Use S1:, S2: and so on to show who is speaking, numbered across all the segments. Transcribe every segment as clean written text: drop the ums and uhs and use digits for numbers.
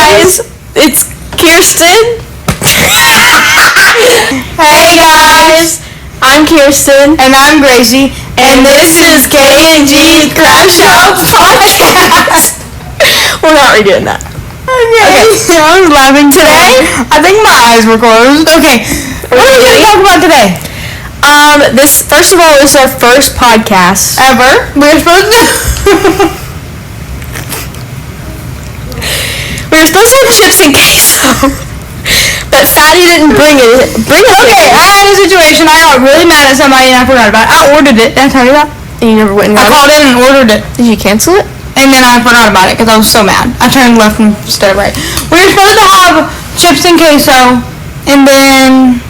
S1: guys, it's Kirsten.
S2: Hey guys,
S1: I'm Kirsten.
S2: and I'm Gracie,
S1: And this is K&GCrashoutsPodcast. We're not redoing that.
S2: Okay. I was laughing today. I think my eyes were closed. Okay, what are we going to talk about today?
S1: This, first of all, is our first podcast.
S2: Ever? We're supposed to...
S1: We were supposed to have chips and queso, but Fatty didn't bring us
S2: Okay, I had a situation. I got really mad at somebody and I forgot about it. I ordered it. Did I tell you that?
S1: And you never went and
S2: I
S1: got
S2: called
S1: it?
S2: in and ordered it.
S1: Did you cancel it?
S2: And then I forgot about it because I was so mad. I turned left instead of right. We were supposed to have chips and queso, and then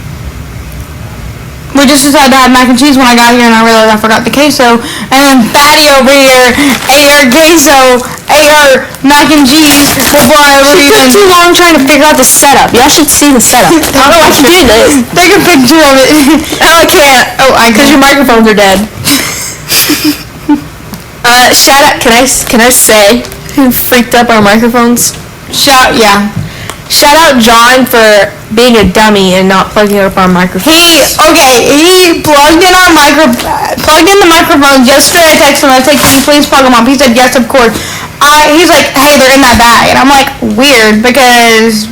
S2: we just decided to have mac and cheese when I got here, and I realized I forgot the queso. And then Fatty over here ate our queso, ate our mac and cheese before I ever
S1: She took
S2: even...
S1: too long trying to figure out the setup. Y'all should see the setup. I don't know why she did this.
S2: Take a picture of it.
S1: Oh, I can't.
S2: Oh, I
S1: Because your microphones are dead. Shout out, can I say who freaked up our microphones?
S2: Shout
S1: Shout out John for being a dummy and not plugging up our microphones.
S2: He plugged in the microphones yesterday. I texted him, I said, can you please plug them up? He said, yes, of course. He's like, hey, they're in that bag. And I'm like, weird, because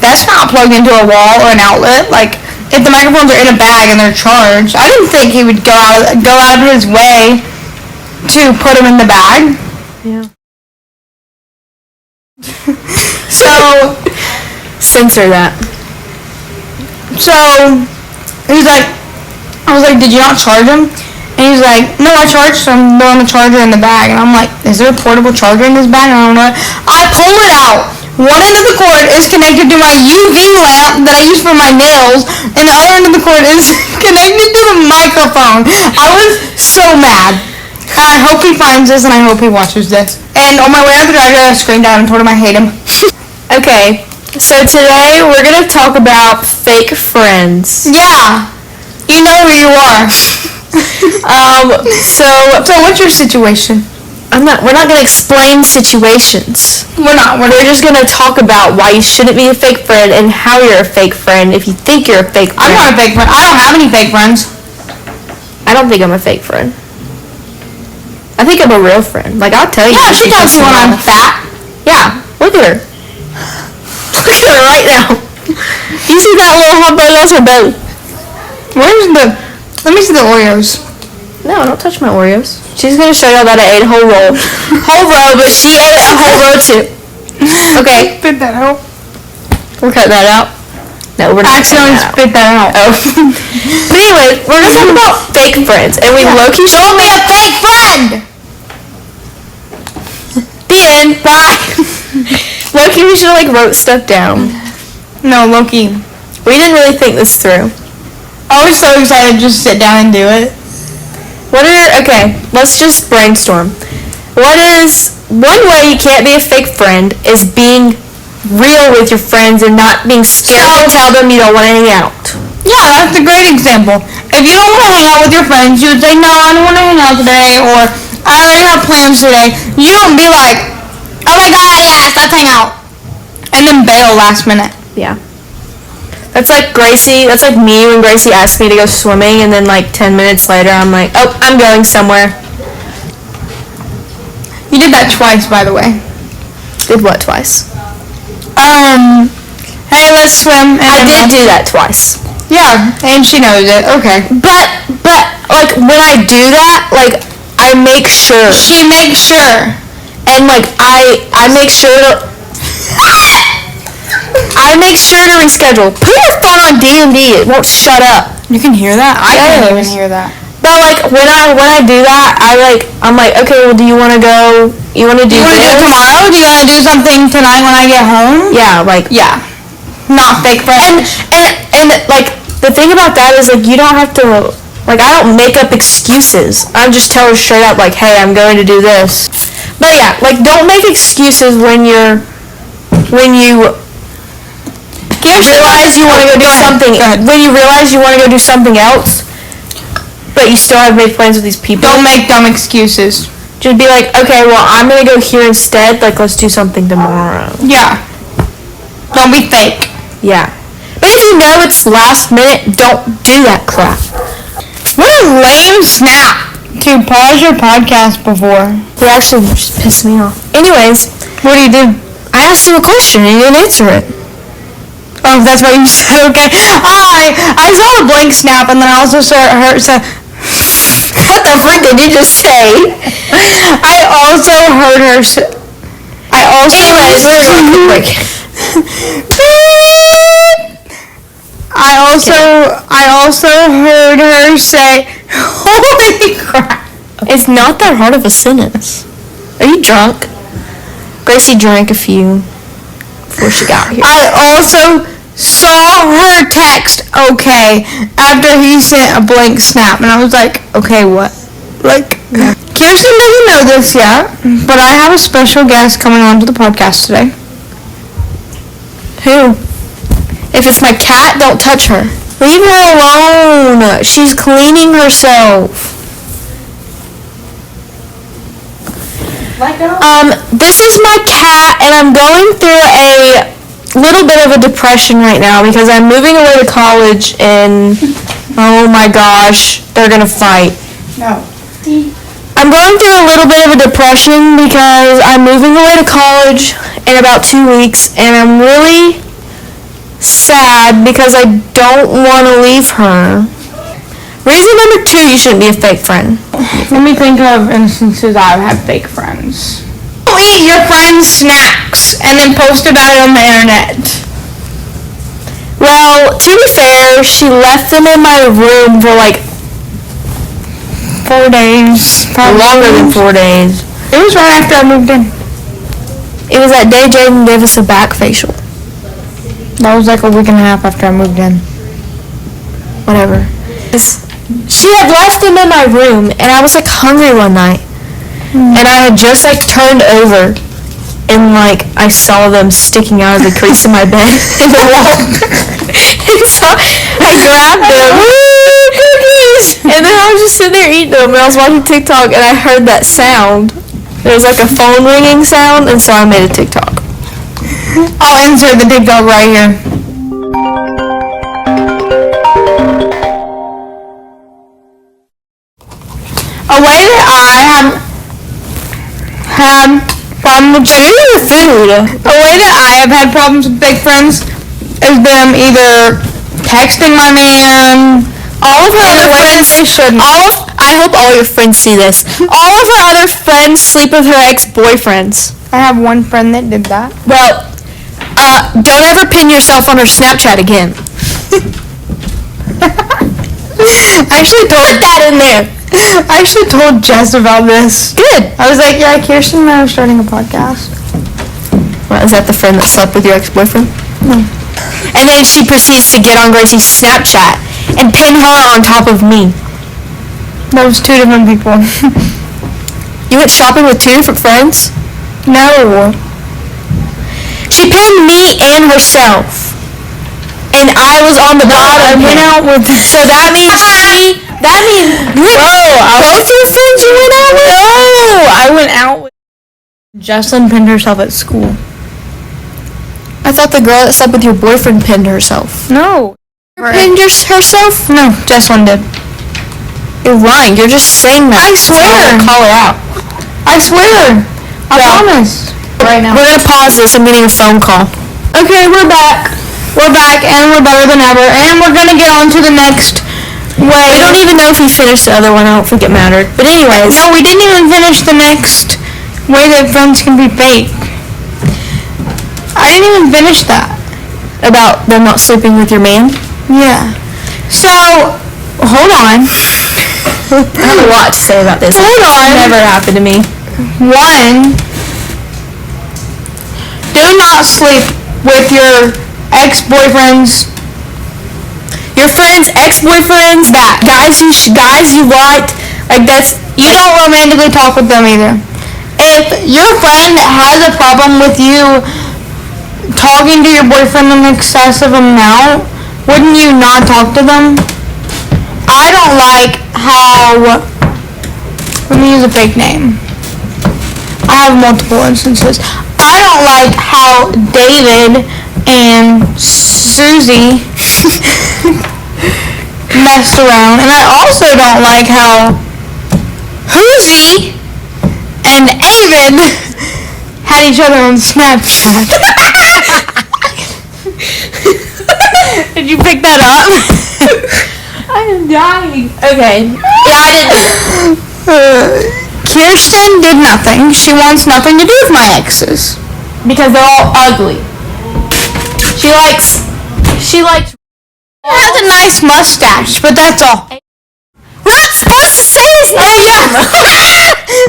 S2: that's not plugged into a wall or an outlet. Like, if the microphones are in a bag and they're charged, I didn't think he would go out of his way to put them in the bag.
S1: Yeah.
S2: So,
S1: Censor that.
S2: So, he's like, I was like, did you not charge them? And he's like, no, I charged them, throwing the charger in the bag. And I'm like, is there a portable charger in this bag? And I don't know. I pull it out. One end of the cord is connected to my UV lamp that I use for my nails, and the other end of the cord is connected to the microphone. I was so mad. And I hope he finds this, and I hope he watches this. And on my way out the drive, I screamed at him and told him I hate him.
S1: Okay, so today we're going to talk about fake friends.
S2: Yeah. You know who you are.
S1: So
S2: what's your situation?
S1: we're not going to explain situations.
S2: We're not.
S1: We're just going to talk about why you shouldn't be a fake friend and how you're a fake friend if you think you're a fake friend.
S2: I'm not a fake friend. I don't have any fake friends.
S1: I don't think I'm a fake friend. I think I'm a real friend. Like, I'll tell you.
S2: Yeah, she tells you when I'm fat.
S1: Yeah, look at her. Look at her right now. You see that little hump right across her belly?
S2: Let me see the Oreos.
S1: No, don't touch my Oreos. She's going to show y'all that I ate a whole row. Whole row, but she ate a whole row too. Okay.
S2: Spit that out.
S1: We're cutting that out. No, we're not.
S2: Accidentally spit that out.
S1: Oh. But anyway, we're going to talk about fake friends. And we low-key
S2: Don't be a fake friend!
S1: The end. Bye. Low-key, we should have, wrote stuff down.
S2: No, Loki.
S1: We didn't really think this through.
S2: I was so excited to just sit down and do it.
S1: Okay, let's just brainstorm. One way you can't be a fake friend is being real with your friends and not being scared to tell them you don't want to hang out.
S2: Yeah, that's a great example. If you don't want to hang out with your friends, you would say, no, I don't want to hang out today, or I already have plans today. You don't be like, oh my god, yes, let's hang out. And then bail last minute.
S1: Yeah. That's like Gracie, that's like me when Gracie asked me to go swimming and then 10 minutes later I'm like, oh, I'm going somewhere.
S2: You did that twice, by the way.
S1: Did what twice?
S2: Hey, let's swim. And
S1: I did do that twice.
S2: Yeah, and she knows it. Okay.
S1: But when I do that, I make sure.
S2: She makes sure.
S1: And I make sure to reschedule. Put your phone on D&D. It won't shut up.
S2: You can hear that? I can't even hear that.
S1: But when I do that, I'm like, okay, well, do you want to go? You want to do this?
S2: Do it tomorrow? Do you want to do something tonight when I get home?
S1: Yeah,
S2: yeah. Not fake friends.
S1: And the thing about that is you don't have to I don't make up excuses. I just tell her straight up hey, I'm going to do this. But yeah, don't make excuses when you realize you want to go do something. When you realize you want to go do something else, but you still have made plans with these people.
S2: Don't make dumb excuses.
S1: Just be like, okay, well, I'm gonna go here instead. Let's do something tomorrow.
S2: Yeah. Don't be fake.
S1: Yeah. But if you know it's last minute, don't do that crap.
S2: What a lame snap to pause your podcast before.
S1: It actually just pissed me off. Anyways,
S2: What do you do?
S1: I asked you a question and you didn't answer it.
S2: Oh, that's what you said. Okay. I saw the blank snap, and then I also saw her.
S1: What the frick did you just say?
S2: I also heard her.
S1: Anyways, we're going to break.
S2: I also heard her say, "Holy crap!"
S1: It's not that hard of a sentence. Are you drunk? Gracie drank a few before she got here.
S2: I also saw her text, okay, after he sent a blank snap, and I was like, okay, what? Like, Kirsten doesn't know this yet, but I have a special guest coming on to the podcast today.
S1: Who? If it's my cat, don't touch her. Leave her alone. She's cleaning herself. This is my cat, and I'm going through a little bit of a depression right now because I'm moving away to college, and oh my gosh, they're gonna fight.
S2: No.
S1: I'm going through a little bit of a depression because I'm moving away to college in about 2 weeks, and I'm really sad because I don't want to leave her. Reason number 2, you shouldn't be a fake friend.
S2: Let me think of instances I've had fake friends. Don't eat your friend's snacks and then post about it on the internet.
S1: Well, to be fair, she left them in my room for like
S2: 4 days.
S1: longer than 4 days.
S2: It was right after I moved in.
S1: It was that day Jaden gave us a back facial.
S2: That was like a week and a half after I moved in.
S1: Whatever. She had left them in my room, and I was like hungry one night, and I had just like turned over, and like I saw them sticking out of the crease in my bed in the wall, and so I grabbed them, and then I was just sitting there eating them, and I was watching TikTok, and I heard that sound. It was like a phone ringing sound, and so I made a TikTok.
S2: I'll insert the TikTok right here. A way that I have had problems with food. A way that I have had problems with fake friends is them either texting my man.
S1: All of her other friends,
S2: they shouldn't.
S1: I hope all your friends see this. All of her other friends sleep with her ex-boyfriends.
S2: I have one friend that did that.
S1: Well, don't ever pin yourself on her Snapchat again.
S2: I actually told
S1: that in there.
S2: I actually told Jess about this.
S1: Good.
S2: I was like, yeah, Kirsten and I are starting a podcast.
S1: Well, is that the friend that slept with your ex-boyfriend?
S2: No.
S1: And then she proceeds to get on Gracie's Snapchat and pin her on top of me.
S2: That was 2 different people.
S1: You went shopping with 2 different friends?
S2: No.
S1: She pinned me and herself. And I was on the bottom.
S2: I went out with...
S1: So that means both your friends you went out with?
S2: No, I went out with... Jesslyn pinned herself at school.
S1: I thought the girl that slept with your boyfriend pinned herself.
S2: No.
S1: Pinned herself?
S2: No, Jesslyn did.
S1: You're lying. You're just saying that.
S2: I swear.
S1: Call her out.
S2: I swear. I promise. Right now.
S1: We're going to pause this. I'm getting a phone call.
S2: Okay, we're back. We're back, and we're better than ever, and we're going to get on to the next way.
S1: We don't even know if we finished the other one. I don't think it mattered. But anyways.
S2: No, we didn't even finish the next way that friends can be fake. I didn't even finish that.
S1: About them not sleeping with your man?
S2: Yeah. So, hold on.
S1: I have a lot to say about this.
S2: Hold on.
S1: It's never happened to me.
S2: 1, do not sleep with your ex-boyfriends.
S1: Your friends, ex-boyfriends, that guys you liked, like that's
S2: You don't romantically talk with them either. If your friend has a problem with you talking to your boyfriend an excessive amount, wouldn't you not talk to them? I don't like how... Let me use a fake name. I have multiple instances. I don't like how David and Susie messed around. And I also don't like how Hoosie and Avid had each other on Snapchat. Did you pick that up?
S1: I am dying. Okay. Yeah, I didn't.
S2: Kirsten did nothing. She wants nothing to do with my exes.
S1: Because they're all ugly. She likes... She
S2: has a nice mustache, but that's all.
S1: We're not supposed to say his name!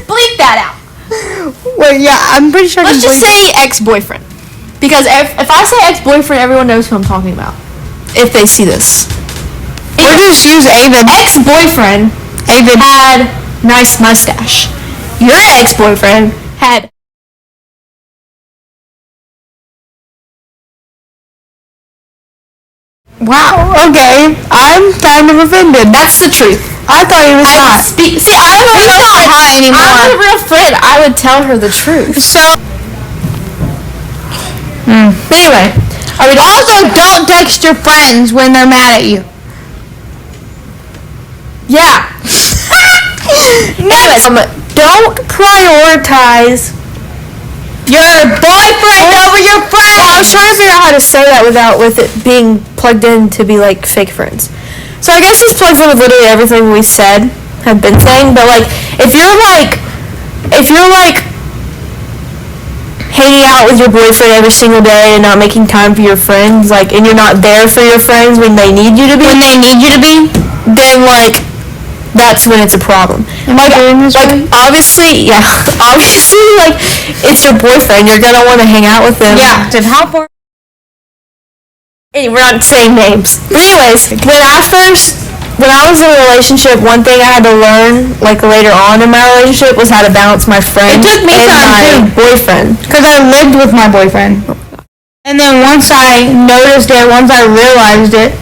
S1: Bleep that out.
S2: Wait, yeah, I'm pretty sure.
S1: Let's just say ex-boyfriend. Because if I say ex-boyfriend, everyone knows who I'm talking about. If they see this.
S2: Or just use Avid.
S1: Ex-boyfriend
S2: Avid
S1: had nice mustache. Your ex-boyfriend had...
S2: Wow, okay. I'm kind of offended.
S1: That's the truth.
S2: I thought he was hot.
S1: See, I'm
S2: He's not hot anymore.
S1: I'm a real friend. I would tell her the truth.
S2: So,
S1: Anyway, are we
S2: also don't text your friends when they're mad at you.
S1: Yeah. Anyways, don't prioritize your boyfriend over your friend. Well, I was trying to figure out how to say that without with it being plugged in to be like fake friends. So I guess this plugs in with literally everything we said, have been saying. But like, if you're hanging out with your boyfriend every single day and not making time for your friends, like, and you're not there for your friends when they need you to be, then like, that's when it's a problem.
S2: Am I doing this right?
S1: Obviously, like, it's your boyfriend. You're gonna want to hang out with him.
S2: Yeah. Then how far?
S1: Hey, we're not saying names. But anyways, when I was in a relationship, one thing I had to learn, like, later on in my relationship was how to balance my friends
S2: It took me
S1: and
S2: time,
S1: my
S2: too.
S1: boyfriend.
S2: Because I lived with my boyfriend. And then once I noticed it, once I realized it,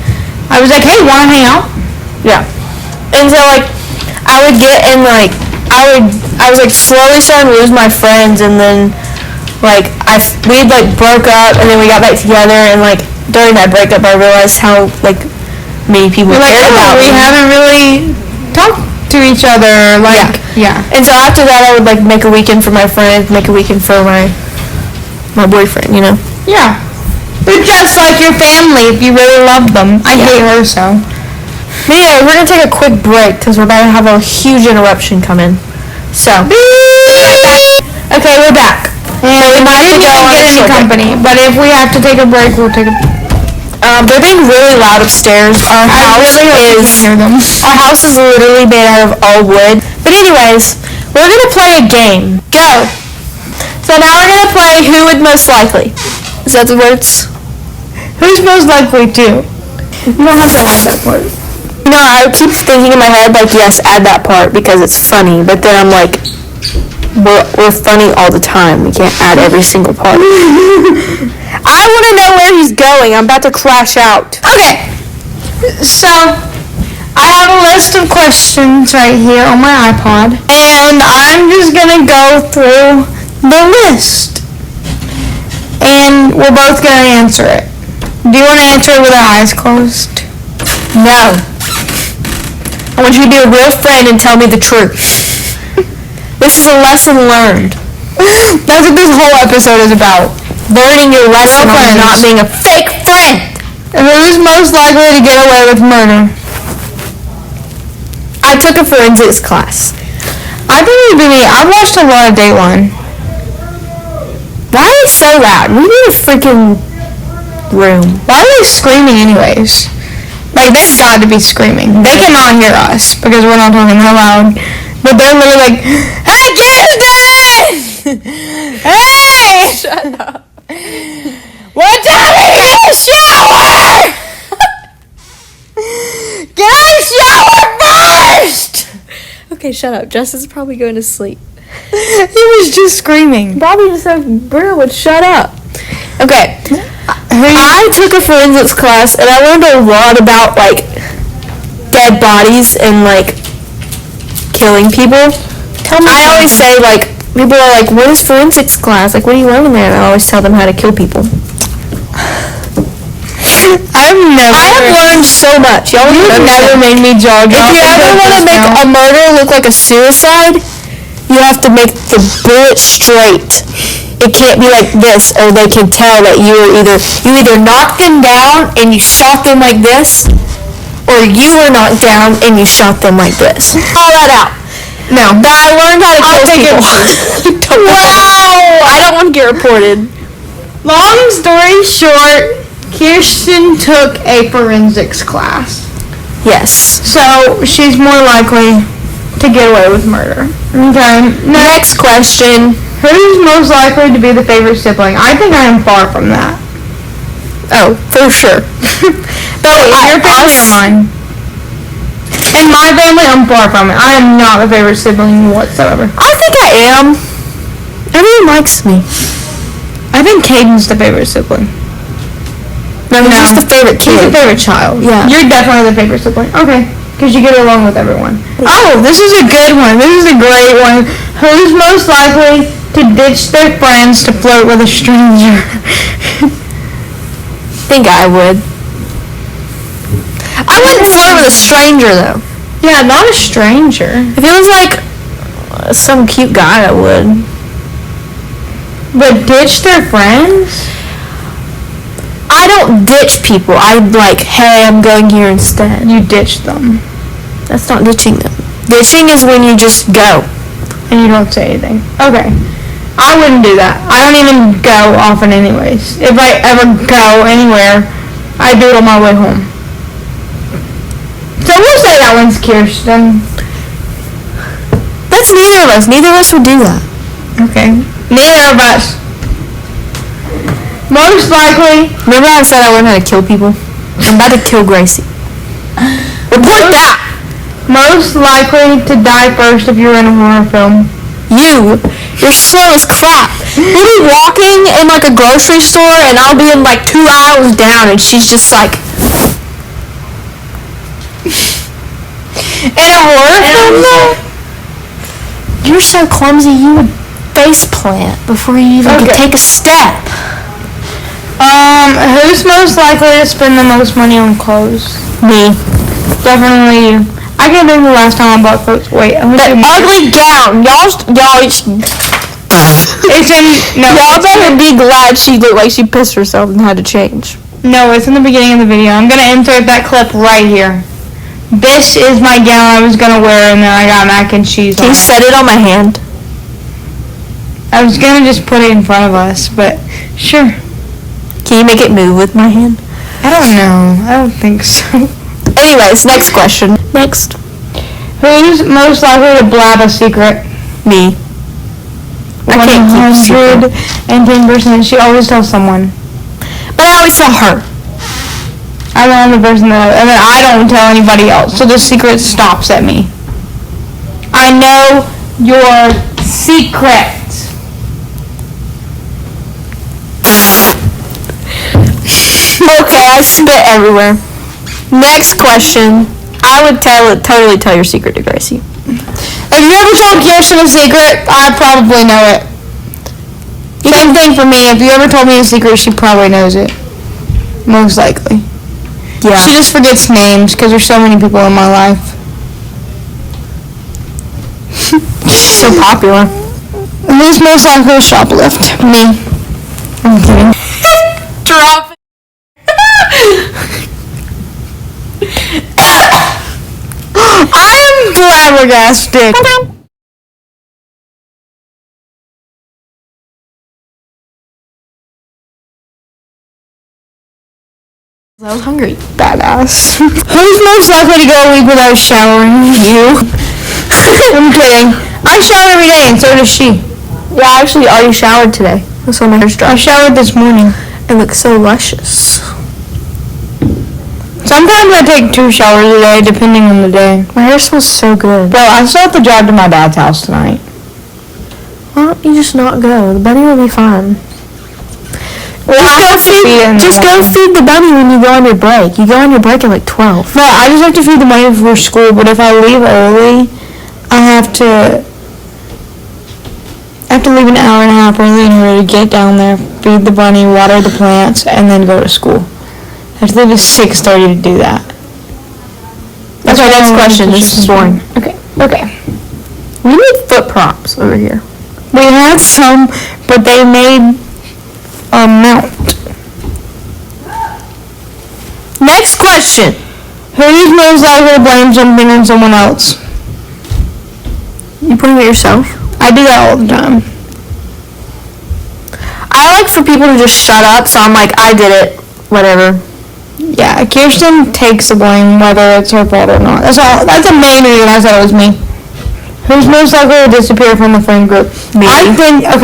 S2: I was like, hey, wanna hang out?
S1: Yeah. And so, like, I would get in, like, I was, like, slowly starting to lose my friends, and then, like, we like, broke up, and then we got back together, and, like, during that breakup, I realized how, like, many people cared about
S2: we
S1: me.
S2: haven't really talked to each other, like, yeah.
S1: And so after that, I would, like, make a weekend for my friends, make a weekend for my boyfriend, you know?
S2: Yeah. They're just like your family if you really love them. I hate her so.
S1: But anyway, we're going to take a quick break because we're about to have a huge interruption come in. So. Okay, we're back.
S2: And we didn't even get any company, but if we have to take a break, we'll take a break.
S1: They're being really loud upstairs. Our house is literally made out of all wood. But anyways, we're going to play a game. Go. So now we're going to play Who Would Most Likely. Is that the words?
S2: Who's most likely to? You don't have to add that part.
S1: No, I keep thinking in my head, like, yes, add that part because it's funny. But then I'm like, we're funny all the time. We can't add every single part. I want to know where he's going. I'm about to crash out.
S2: Okay. So, I have a list of questions right here on my iPod. And I'm just going to go through the list. And we're both going to answer it. Do you want to answer it with our eyes closed?
S1: No. I want you to be a real friend and tell me the truth. This is a lesson learned.
S2: That's what this whole episode is about.
S1: Learning your lesson on not being a fake friend.
S2: Who's most likely to get away with murder?
S1: I took a forensics class.
S2: I believe in me. I've watched a lot of Dateline.
S1: Why are they so loud? We need a freaking room.
S2: Why are they screaming anyways? Like, they've got to be screaming. They cannot hear us because we're not talking that loud. But they're literally like, hey, Kirsten! Hey!
S1: Shut up.
S2: What time are you gonna shower? Get out of the shower first!
S1: Okay, shut up. Justin's probably going to sleep.
S2: He was just screaming.
S1: Probably just like, bro, would shut up. Okay. I took a forensics class and I learned a lot about, like, dead bodies and, like, killing people. I always say, like, people are like, what is forensics class? Like, what are you learning there? And I always tell them how to kill people.
S2: I
S1: have learned so much. Y'all
S2: You've never made me jog.
S1: If you ever want to make a murder look like a suicide, you have to make the bullet straight. It can't be like this, or they can tell that you either knocked them down and you shot them like this, or you were knocked down and you shot them like this. Call that out. No. But I learned how to kill people. Wow! I don't want to get reported.
S2: Long story short, Kirsten took a forensics class.
S1: Yes.
S2: So she's more likely to get away with murder. Okay.
S1: Next question.
S2: Who's most likely to be the favorite sibling? I think I am far from that.
S1: Oh, for sure.
S2: But your family or mine? In my family, I'm far from it. I am not a favorite sibling whatsoever.
S1: I think I am. Everyone likes me.
S2: I think Caden's the favorite sibling.
S1: No, he's the favorite kid.
S2: He's the favorite child.
S1: Yeah.
S2: You're definitely the favorite sibling. Okay. Because you get along with everyone. Oh, this is a good one. This is a great one. Who's most likely to ditch their friends to flirt with a stranger?
S1: I think I would. I wouldn't flirt with a stranger, though.
S2: Yeah, not a stranger.
S1: If it was like some cute guy, I would.
S2: But ditch their friends?
S1: I don't ditch people. I'd like, hey, I'm going here instead.
S2: You ditch them.
S1: That's not ditching them. Ditching is when you just go.
S2: And you don't say anything. Okay. I wouldn't do that. I don't even go often anyways. If I ever go anywhere, I do it on my way home. So we'll say that one's Kirsten.
S1: That's neither of us. Neither of us would do that.
S2: Okay. Neither of us. Most likely.
S1: Remember I said I learned how to kill people? I'm about to kill Gracie. Report that!
S2: Most likely to die first if you're in a horror film.
S1: You're slow as crap. You'll be walking in like a grocery store and I'll be in like 2 aisles down and she's just like... In a horror film though? You're so clumsy you would face plant before you even could take a step.
S2: Who's most likely to spend the most money on clothes?
S1: Me.
S2: Definitely you. I can't think of the last time I bought clothes. Wait, I'm
S1: The ugly gown. Y'all better be glad she looked like she pissed herself and had to change.
S2: No, it's in the beginning of the video. I'm gonna insert that clip right here. This is my gown I was gonna wear, and then I got mac and cheese
S1: Can
S2: on
S1: you
S2: it.
S1: set it on my hand?
S2: I was gonna just put it in front of us, but sure.
S1: Can you make it move with my hand?
S2: I don't know. I don't think so.
S1: Anyways, next question. Next.
S2: Who's most likely to blab a secret?
S1: Me. I can't keep a secret.
S2: 110%. She always tells someone.
S1: But I always tell her.
S2: I'm the only person and then I don't tell anybody else, so the secret stops at me. I know your secret.
S1: Okay, I spit everywhere. Next question. I would totally tell your secret to Gracie.
S2: If you ever told Kirsten a secret, I probably know it. Same thing for me. If you ever told me a secret, she probably knows it. Most likely.
S1: Yeah.
S2: She just forgets names because there's so many people in my life.
S1: So popular.
S2: Who's most likely to shoplift? Me. I'm kidding.
S1: Drop it.
S2: I am flabbergasted.
S1: I was hungry.
S2: Badass. Who's most likely to go a week without showering? You. I'm kidding. I shower every day, and so does she.
S1: Yeah, I actually already showered today. That's why my hair's dry.
S2: I showered this morning.
S1: It looks so luscious.
S2: Sometimes I take 2 showers a day, depending on the day.
S1: My hair smells so good.
S2: Bro, I still have to drive to my dad's house tonight.
S1: Why don't you just not go? The bunny will be fine.
S2: Well,
S1: Just go feed the bunny when you go on your break. You go on your break at like 12.
S2: No, I just have to feed the bunny before school, but if I leave early, I have to leave an hour and a half early in order to get down there, feed the bunny, water the plants, and then go to school. I have to leave at 6:30 to do that.
S1: That's our next question. This is boring.
S2: Okay.
S1: We need foot props over here.
S2: We had some, but they made a mount.
S1: Next question.
S2: Who is most likely to blame something on someone else?
S1: You putting it yourself?
S2: I do that all the time.
S1: I like for people to just shut up, so I'm like, I did it. Whatever.
S2: Yeah, Kirsten takes the blame whether it's her fault or not. That's all. That's the main reason I said it was me. Who's most likely to disappear from the friend group?
S1: Me.
S2: I think that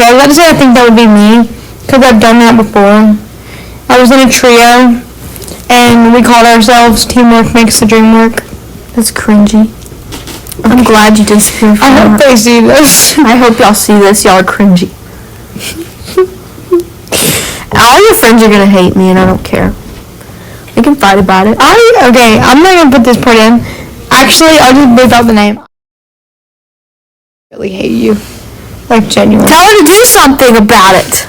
S2: would be me, because I've done that before. I was in a trio, and we called ourselves Teamwork Makes the Dream Work.
S1: That's cringy. I'm glad you disappeared from
S2: I hope they see this.
S1: I hope y'all see this. Y'all are cringy. All your friends are gonna hate me, and I don't care. We can fight about it.
S2: Okay, I'm not gonna put this part in. Actually, I'll just bleep out the name. I really hate you. Like, genuinely.
S1: Tell her to do something about it.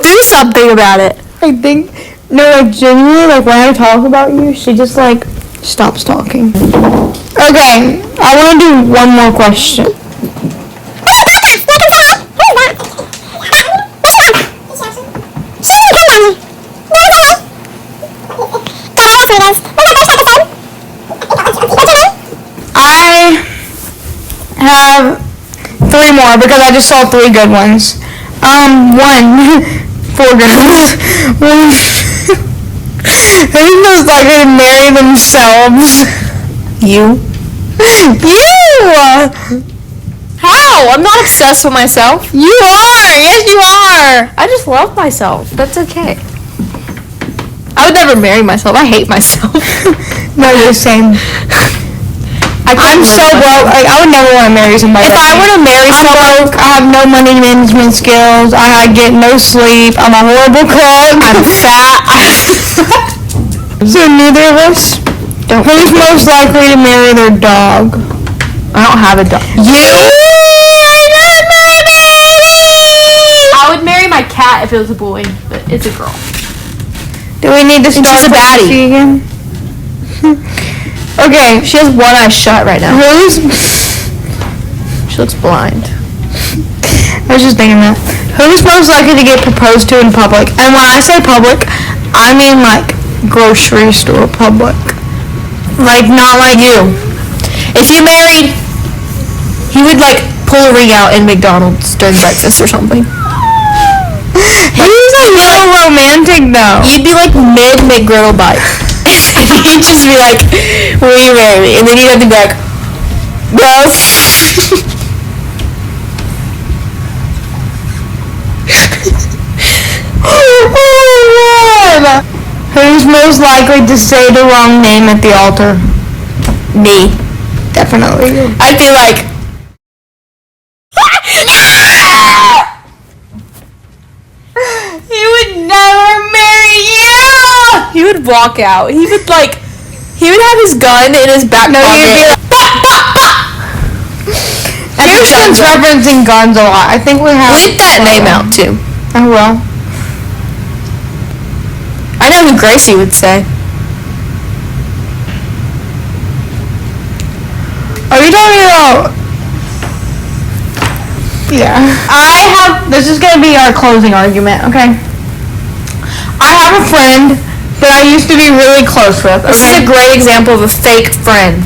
S1: Do something about it.
S2: I think, no, like, genuinely, like, when I talk about you, she just, like, stops talking. Okay, I want to do one more question. I have 3 more because I just saw 3 good ones. 4 good ones. Who's most likely to marry themselves?
S1: You?
S2: You!
S1: How? I'm not obsessed with myself.
S2: You are! Yes, you are!
S1: I just love myself. That's okay. I would never marry myself. I hate myself.
S2: No, you're the same. I'm so broke. Like, I would never want to marry somebody.
S1: If I were to marry someone,
S2: I have no money management skills. I get no sleep. I'm a horrible cook.
S1: I'm fat.
S2: So neither of us. Who's most likely to marry their dog?
S1: I don't have a dog.
S2: You?
S1: I would marry my cat if it was a boy, but it's a girl.
S2: Do we need to start
S1: she's a baddie.
S2: again? Okay.
S1: She has one eye shut right now. She looks blind.
S2: I was just thinking that. Who's most likely to get proposed to in public? And when I say public, I mean like grocery store public. Like not like
S1: You. If you married, he would like pull a ring out in McDonald's during breakfast or something.
S2: He's a little romantic though.
S1: You'd be like mid McGriddle bite. He'd just be like, will you marry me? And then you'd have to be like, yes.
S2: Oh my God. Who's most likely to say the wrong name at the altar?
S1: Me.
S2: Definitely.
S1: I'd be like, he would never marry you. He would walk out. He would have his gun in his back pocket.
S2: He'd be like, Kirsten's referencing guns a lot. I think we have.
S1: Bleep that name out too.
S2: I will.
S1: I know who Gracie would say.
S2: Are you talking about? Yeah. This is gonna be our closing argument, okay? I have a friend that I used to be really close with, okay?
S1: This is a great example of a fake friend.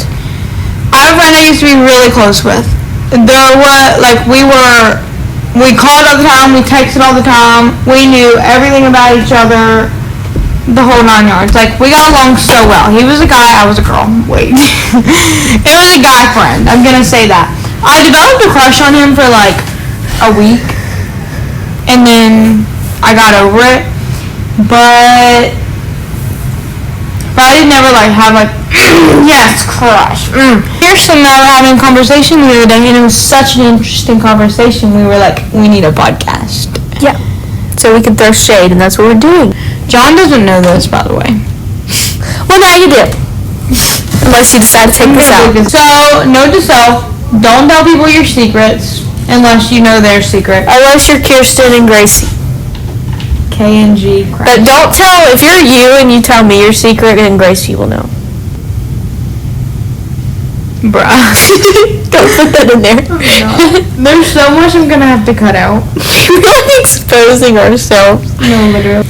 S2: I have a friend I used to be really close with. We called all the time, we texted all the time, we knew everything about each other, the whole 9 yards. Like, we got along so well. He was a guy, I was a girl. Wait. It was a guy friend, I'm gonna say that. I developed a crush on him for like a week, and then I got over it, but I didn't ever like have like yes, crush. Kirsten and I were having a conversation the other day, and it was such an interesting conversation. We were like, we need a podcast.
S1: Yeah. So we can throw shade, and that's what we're doing.
S2: John doesn't know this, by the way.
S1: Well, now you do. Unless you decide to take this out.
S2: So, note to self, don't tell people your secrets unless you know their secret.
S1: Unless you're Kirsten and Gracie.
S2: K&G
S1: But don't tell, if you're you and you tell me your secret, then Gracie will know.
S2: Bruh.
S1: Don't put that in there.
S2: There's so much I'm gonna have to cut out.
S1: We're exposing ourselves.
S2: No, literally.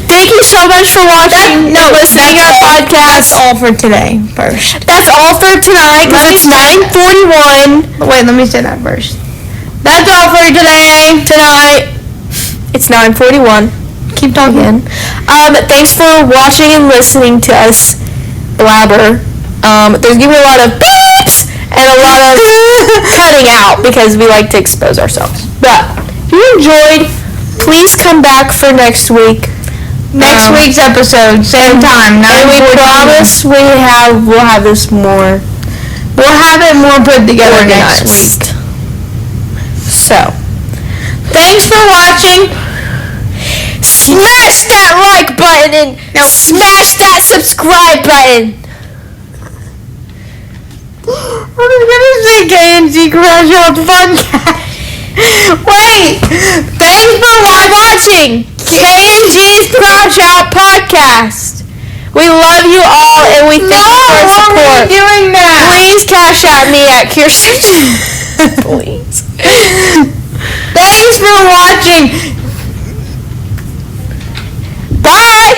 S1: Thank you so much for watching and listening to our podcast.
S2: That's all for today, first.
S1: That's all for tonight, because it's 9:41.
S2: Wait, let me say that first. That's all for today.
S1: Tonight, it's 9:41.
S2: Keep talking.
S1: Thanks for watching and listening to us blabber. There's gonna be a lot of beeps and a lot of cutting out because we like to expose ourselves. But if you enjoyed, please come back for next week.
S2: Next week's episode, same time.
S1: And we promise we'll have this more.
S2: We'll have it more put together next week.
S1: So,
S2: thanks for watching.
S1: Smash that like button and smash that subscribe button.
S2: I was gonna say K&GCrashoutsPodcast. Wait!
S1: Thanks for watching K&G's Crash Out Podcast. We love you all and we thank you for your support.
S2: Why are we doing that?
S1: Please cash at me at Kirsten. Please.
S2: Thanks for watching.
S1: Bye.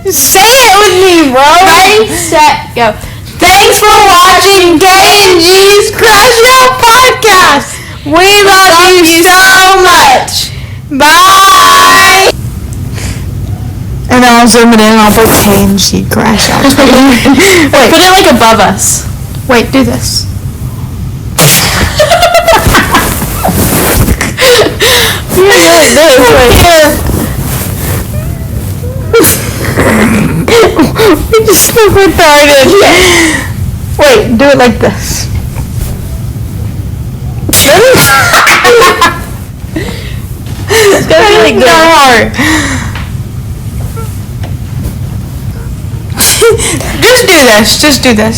S2: Say it with me, bro.
S1: Ready, set, go.
S2: Thanks for watching K&G's Crash Out Podcast. We love you so much. Bye. And then I'll zoom it in and I'll put K&G Crash Out.
S1: Wait, put it like above us.
S2: Wait, do this.
S1: Yeah, like this.
S2: We just so retarded. Wait, do it like this.
S1: It's gonna be like this.
S2: Just do this. Just do this.